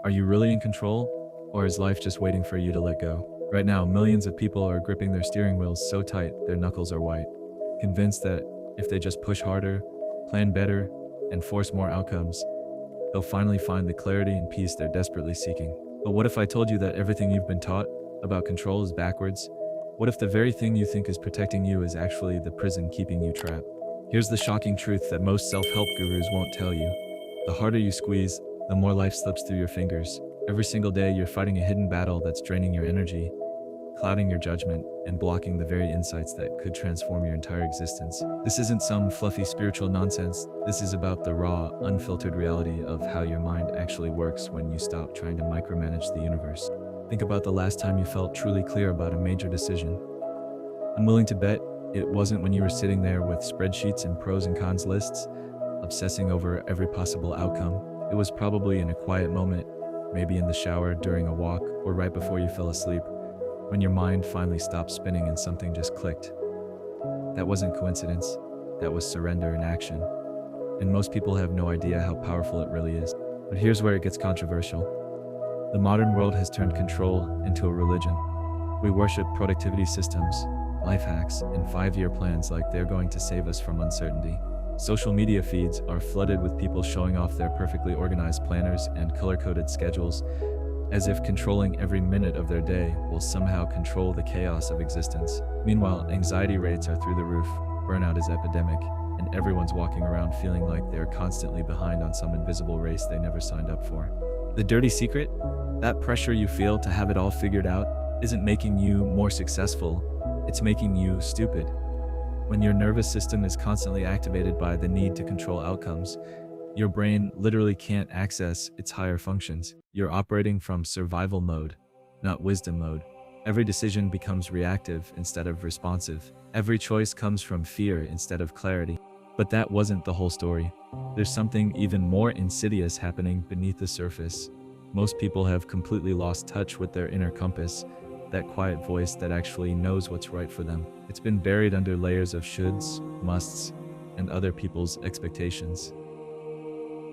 Are you really in control? Or is life just waiting for you to let go? Right now, millions of people are gripping their steering wheels so tight their knuckles are white, convinced that if they just push harder, plan better, and force more outcomes, they'll finally find the clarity and peace they're desperately seeking. But what if I told you that everything you've been taught about control is backwards? What if the very thing you think is protecting you is actually the prison keeping you trapped? Here's the shocking truth that most self-help gurus won't tell you. The harder you squeeze, the more life slips through your fingers. Every single day, you're fighting a hidden battle that's draining your energy, clouding your judgment, and blocking the very insights that could transform your entire existence. This isn't some fluffy spiritual nonsense. This is about the raw, unfiltered reality of how your mind actually works when you stop trying to micromanage the universe. Think about the last time you felt truly clear about a major decision. I'm willing to bet it wasn't when you were sitting there with spreadsheets and pros and cons lists, obsessing over every possible outcome. It was probably in a quiet moment, maybe in the shower, during a walk, or right before you fell asleep, when your mind finally stopped spinning and something just clicked. That wasn't coincidence, that was surrender in action. And most people have no idea how powerful it really is. But here's where it gets controversial. The modern world has turned control into a religion. We worship productivity systems, life hacks, and 5-year plans like they're going to save us from uncertainty. Social media feeds are flooded with people showing off their perfectly organized planners and color-coded schedules, as if controlling every minute of their day will somehow control the chaos of existence. Meanwhile, anxiety rates are through the roof, burnout is epidemic, and everyone's walking around feeling like they're constantly behind on some invisible race they never signed up for. The dirty secret? That pressure you feel to have it all figured out isn't making you more successful, it's making you stupid. When your nervous system is constantly activated by the need to control outcomes, your brain literally can't access its higher functions. You're operating from survival mode, not wisdom mode. Every decision becomes reactive instead of responsive. Every choice comes from fear instead of clarity. But that wasn't the whole story. There's something even more insidious happening beneath the surface. Most people have completely lost touch with their inner compass, that quiet voice that actually knows what's right for them. It's been buried under layers of shoulds, musts, and other people's expectations.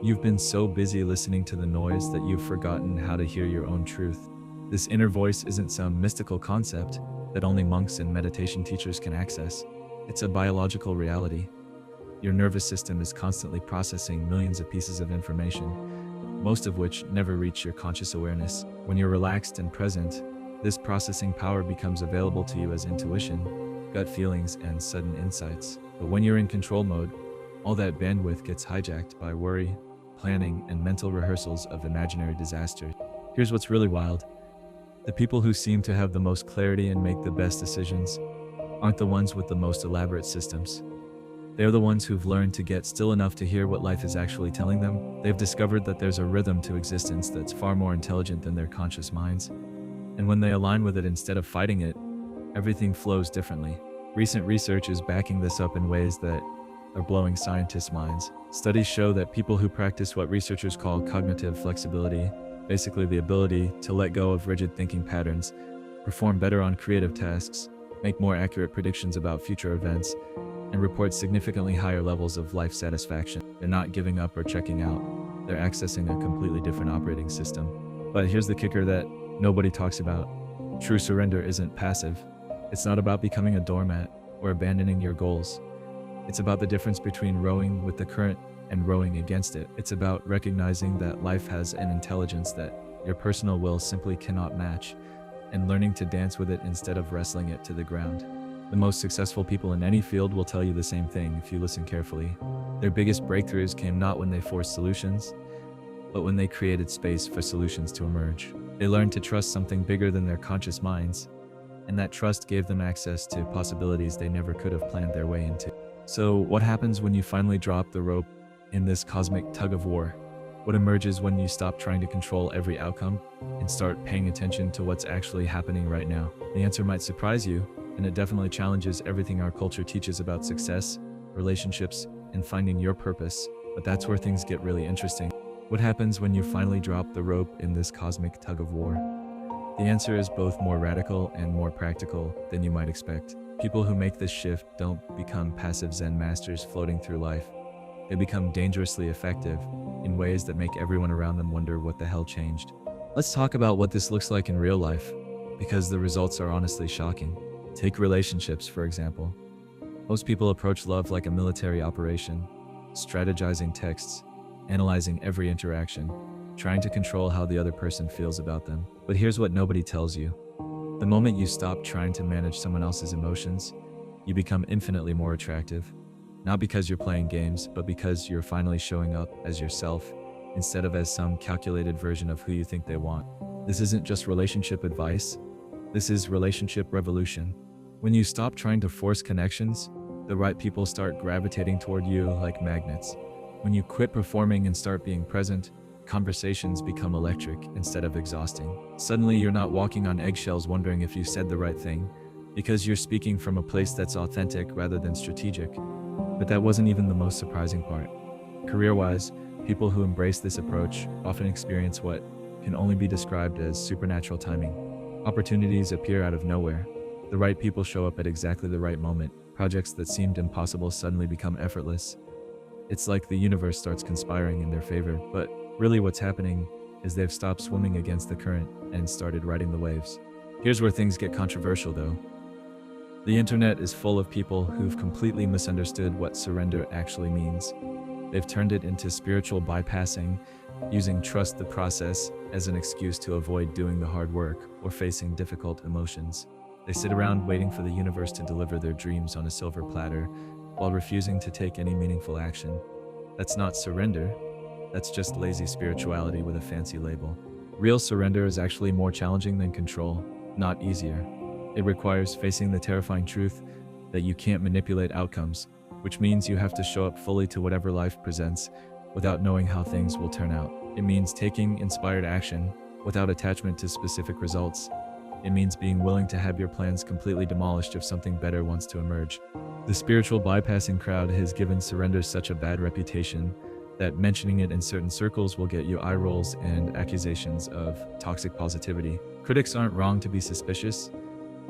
You've been so busy listening to the noise that you've forgotten how to hear your own truth. This inner voice isn't some mystical concept that only monks and meditation teachers can access. It's a biological reality. Your nervous system is constantly processing millions of pieces of information, most of which never reach your conscious awareness. When you're relaxed and present, this processing power becomes available to you as intuition, gut feelings, and sudden insights. But when you're in control mode, all that bandwidth gets hijacked by worry, planning, and mental rehearsals of imaginary disasters. Here's what's really wild. The people who seem to have the most clarity and make the best decisions aren't the ones with the most elaborate systems. They're the ones who've learned to get still enough to hear what life is actually telling them. They've discovered that there's a rhythm to existence that's far more intelligent than their conscious minds. And when they align with it instead of fighting it, everything flows differently. Recent research is backing this up in ways that are blowing scientists' minds. Studies show that people who practice what researchers call cognitive flexibility, basically the ability to let go of rigid thinking patterns, perform better on creative tasks, make more accurate predictions about future events, and report significantly higher levels of life satisfaction. They're not giving up or checking out. They're accessing a completely different operating system. But here's the kicker that nobody talks about. True surrender isn't passive. It's not about becoming a doormat or abandoning your goals. It's about the difference between rowing with the current and rowing against it. It's about recognizing that life has an intelligence that your personal will simply cannot match, and learning to dance with it instead of wrestling it to the ground. The most successful people in any field will tell you the same thing if you listen carefully. Their biggest breakthroughs came not when they forced solutions, but when they created space for solutions to emerge. They learned to trust something bigger than their conscious minds, and that trust gave them access to possibilities they never could have planned their way into. So what happens when you finally drop the rope in this cosmic tug of war? What emerges when you stop trying to control every outcome and start paying attention to what's actually happening right now? The answer might surprise you, and it definitely challenges everything our culture teaches about success, relationships, and finding your purpose. But that's where things get really interesting. What happens when you finally drop the rope in this cosmic tug of war? The answer is both more radical and more practical than you might expect. People who make this shift don't become passive Zen masters floating through life. They become dangerously effective in ways that make everyone around them wonder what the hell changed. Let's talk about what this looks like in real life, because the results are honestly shocking. Take relationships, for example. Most people approach love like a military operation, strategizing texts, analyzing every interaction, trying to control how the other person feels about them. But here's what nobody tells you. The moment you stop trying to manage someone else's emotions, you become infinitely more attractive. Not because you're playing games, but because you're finally showing up as yourself instead of as some calculated version of who you think they want. This isn't just relationship advice, this is relationship revolution. When you stop trying to force connections, the right people start gravitating toward you like magnets. When you quit performing and start being present, conversations become electric instead of exhausting. Suddenly, you're not walking on eggshells wondering if you said the right thing, because you're speaking from a place that's authentic rather than strategic. But that wasn't even the most surprising part. Career-wise, people who embrace this approach often experience what can only be described as supernatural timing. Opportunities appear out of nowhere. The right people show up at exactly the right moment. Projects that seemed impossible suddenly become effortless. It's like the universe starts conspiring in their favor, but really what's happening is they've stopped swimming against the current and started riding the waves. Here's where things get controversial though. The internet is full of people who've completely misunderstood what surrender actually means. They've turned it into spiritual bypassing, using trust the process as an excuse to avoid doing the hard work or facing difficult emotions. They sit around waiting for the universe to deliver their dreams on a silver platter while refusing to take any meaningful action. That's not surrender, that's just lazy spirituality with a fancy label. Real surrender is actually more challenging than control, not easier. It requires facing the terrifying truth that you can't manipulate outcomes, which means you have to show up fully to whatever life presents without knowing how things will turn out. It means taking inspired action without attachment to specific results. It means being willing to have your plans completely demolished if something better wants to emerge. The spiritual bypassing crowd has given surrender such a bad reputation that mentioning it in certain circles will get you eye rolls and accusations of toxic positivity. Critics aren't wrong to be suspicious.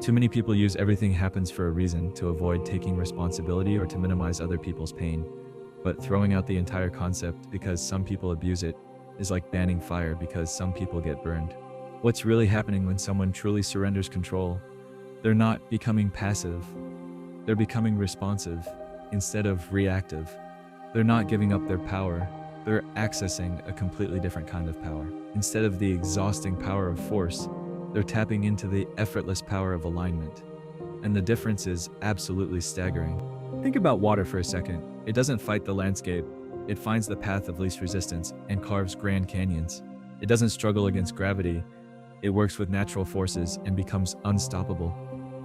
Too many people use everything happens for a reason to avoid taking responsibility or to minimize other people's pain. But throwing out the entire concept because some people abuse it is like banning fire because some people get burned. What's really happening when someone truly surrenders control? They're not becoming passive. They're becoming responsive instead of reactive. They're not giving up their power. They're accessing a completely different kind of power. Instead of the exhausting power of force, they're tapping into the effortless power of alignment. And the difference is absolutely staggering. Think about water for a second. It doesn't fight the landscape. It finds the path of least resistance and carves grand canyons. It doesn't struggle against gravity. It works with natural forces and becomes unstoppable.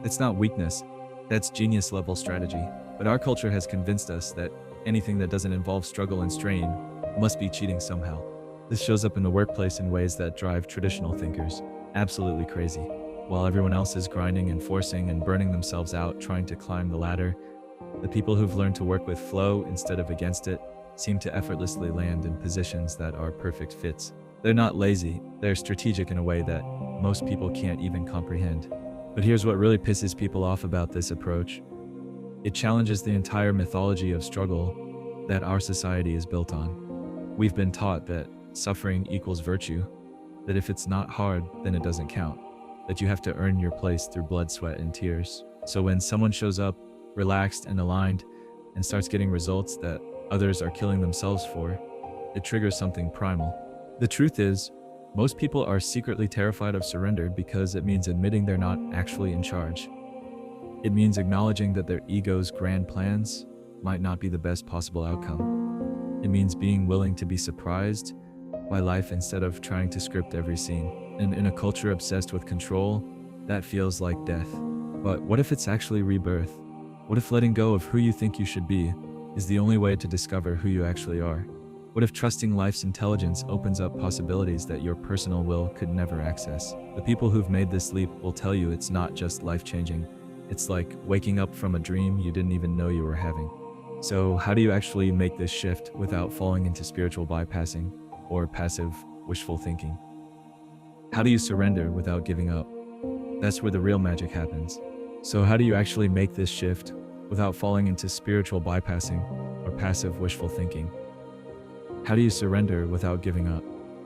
It's not weakness. That's genius level strategy. But our culture has convinced us that anything that doesn't involve struggle and strain must be cheating somehow. This shows up in the workplace in ways that drive traditional thinkers absolutely crazy. While everyone else is grinding and forcing and burning themselves out trying to climb the ladder, the people who've learned to work with flow instead of against it seem to effortlessly land in positions that are perfect fits. They're not lazy, they're strategic in a way that most people can't even comprehend. But here's what really pisses people off about this approach. It challenges the entire mythology of struggle that our society is built on. We've been taught that suffering equals virtue, that if it's not hard, then it doesn't count, that you have to earn your place through blood, sweat, and tears. So when someone shows up relaxed and aligned and starts getting results that others are killing themselves for, it triggers something primal. The truth is, most people are secretly terrified of surrender because it means admitting they're not actually in charge. It means acknowledging that their ego's grand plans might not be the best possible outcome. It means being willing to be surprised by life instead of trying to script every scene. And in a culture obsessed with control, that feels like death. But what if it's actually rebirth? What if letting go of who you think you should be is the only way to discover who you actually are? What if trusting life's intelligence opens up possibilities that your personal will could never access? The people who've made this leap will tell you it's not just life-changing. It's like waking up from a dream you didn't even know you were having. So how do you actually make this shift without falling into spiritual bypassing or passive wishful thinking? How do you surrender without giving up? That's where the real magic happens. So how do you actually make this shift without falling into spiritual bypassing or passive wishful thinking? How do you surrender without giving up?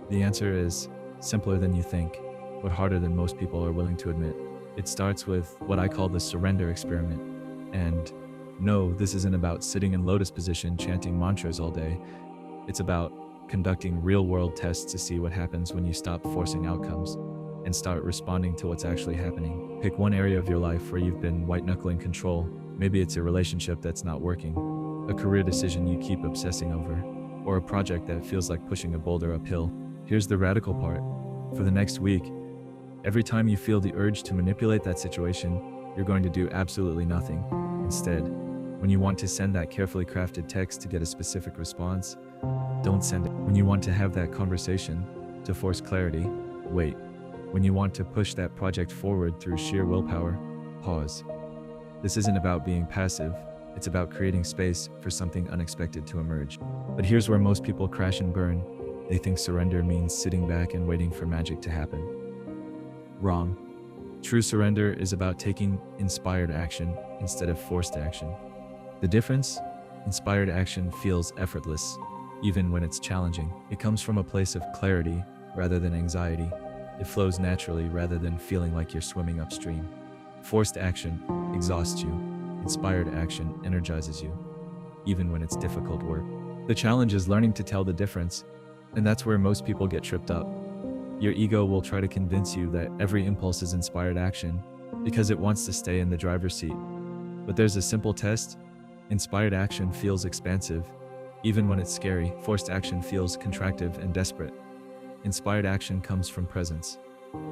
The answer is simpler than you think, but harder than most people are willing to admit. It starts with what I call the surrender experiment. And no, this isn't about sitting in lotus position chanting mantras all day. It's about conducting real-world tests to see what happens when you stop forcing outcomes and start responding to what's actually happening. Pick one area of your life where you've been white-knuckling control. Maybe it's a relationship that's not working, a career decision you keep obsessing over, or a project that feels like pushing a boulder uphill. Here's the radical part. For the next week, every time you feel the urge to manipulate that situation, you're going to do absolutely nothing. Instead, when you want to send that carefully crafted text to get a specific response, don't send it. When you want to have that conversation to force clarity, wait. When you want to push that project forward through sheer willpower, pause. This isn't about being passive, it's about creating space for something unexpected to emerge. But here's where most people crash and burn. They think surrender means sitting back and waiting for magic to happen. Wrong. True surrender is about taking inspired action instead of forced action. The difference? Inspired action feels effortless, even when it's challenging. It comes from a place of clarity rather than anxiety. It flows naturally rather than feeling like you're swimming upstream. Forced action exhausts you. Inspired action energizes you, even when it's difficult work. The challenge is learning to tell the difference, and that's where most people get tripped up. Your ego will try to convince you that every impulse is inspired action because it wants to stay in the driver's seat. But there's a simple test. Inspired action feels expansive, even when it's scary. Forced action feels contractive and desperate. Inspired action comes from presence.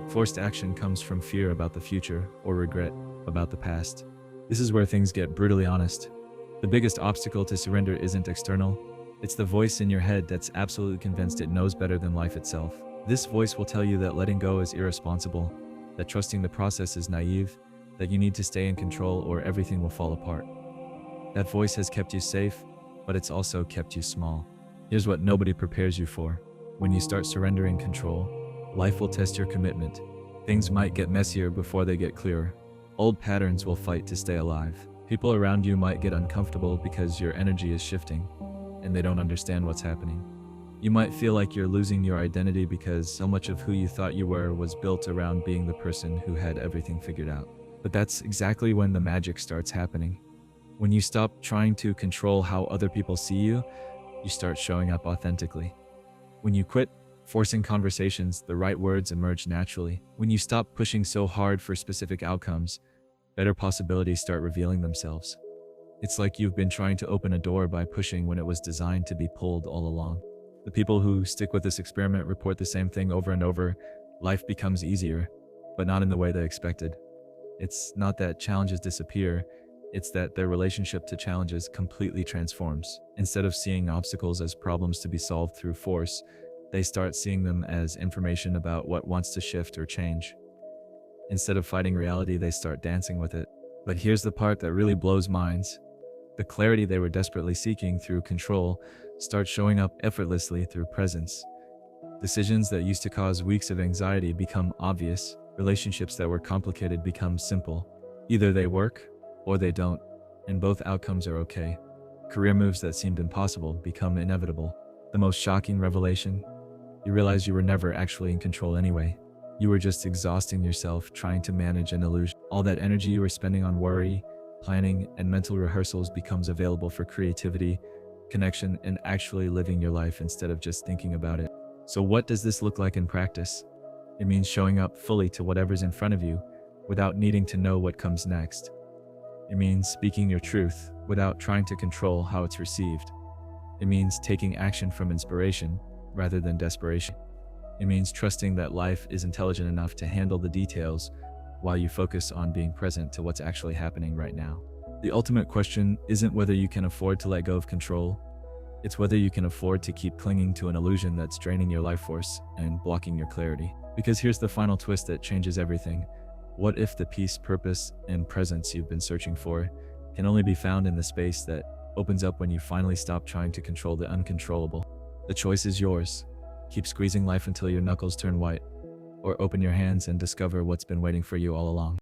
Forced action comes from fear about the future or regret about the past. This is where things get brutally honest. The biggest obstacle to surrender isn't external. It's the voice in your head that's absolutely convinced it knows better than life itself. This voice will tell you that letting go is irresponsible, that trusting the process is naive, that you need to stay in control or everything will fall apart. That voice has kept you safe, but it's also kept you small. Here's what nobody prepares you for. When you start surrendering control, life will test your commitment. Things might get messier before they get clearer. Old patterns will fight to stay alive. People around you might get uncomfortable because your energy is shifting, and they don't understand what's happening. You might feel like you're losing your identity because so much of who you thought you were was built around being the person who had everything figured out. But that's exactly when the magic starts happening. When you stop trying to control how other people see you, you start showing up authentically. When you quit forcing conversations, the right words emerge naturally. When you stop pushing so hard for specific outcomes, better possibilities start revealing themselves. It's like you've been trying to open a door by pushing when it was designed to be pulled all along. The people who stick with this experiment report the same thing over and over. Life becomes easier, but not in the way they expected. It's not that challenges disappear, it's that their relationship to challenges completely transforms. Instead of seeing obstacles as problems to be solved through force, they start seeing them as information about what wants to shift or change. Instead of fighting reality, they start dancing with it. But here's the part that really blows minds. The clarity they were desperately seeking through control starts showing up effortlessly through presence. Decisions that used to cause weeks of anxiety become obvious. Relationships that were complicated become simple. Either they work or they don't, and both outcomes are okay. Career moves that seemed impossible become inevitable. The most shocking revelation? You realize you were never actually in control anyway. You were just exhausting yourself trying to manage an illusion. All that energy you were spending on worry, planning, and mental rehearsals becomes available for creativity, connection, and actually living your life instead of just thinking about it. So what does this look like in practice? It means showing up fully to whatever's in front of you without needing to know what comes next. It means speaking your truth without trying to control how it's received. It means taking action from inspiration rather than desperation. It means trusting that life is intelligent enough to handle the details while you focus on being present to what's actually happening right now. The ultimate question isn't whether you can afford to let go of control. It's whether you can afford to keep clinging to an illusion that's draining your life force and blocking your clarity. Because here's the final twist that changes everything. What if the peace, purpose, and presence you've been searching for can only be found in the space that opens up when you finally stop trying to control the uncontrollable? The choice is yours. Keep squeezing life until your knuckles turn white, or open your hands and discover what's been waiting for you all along.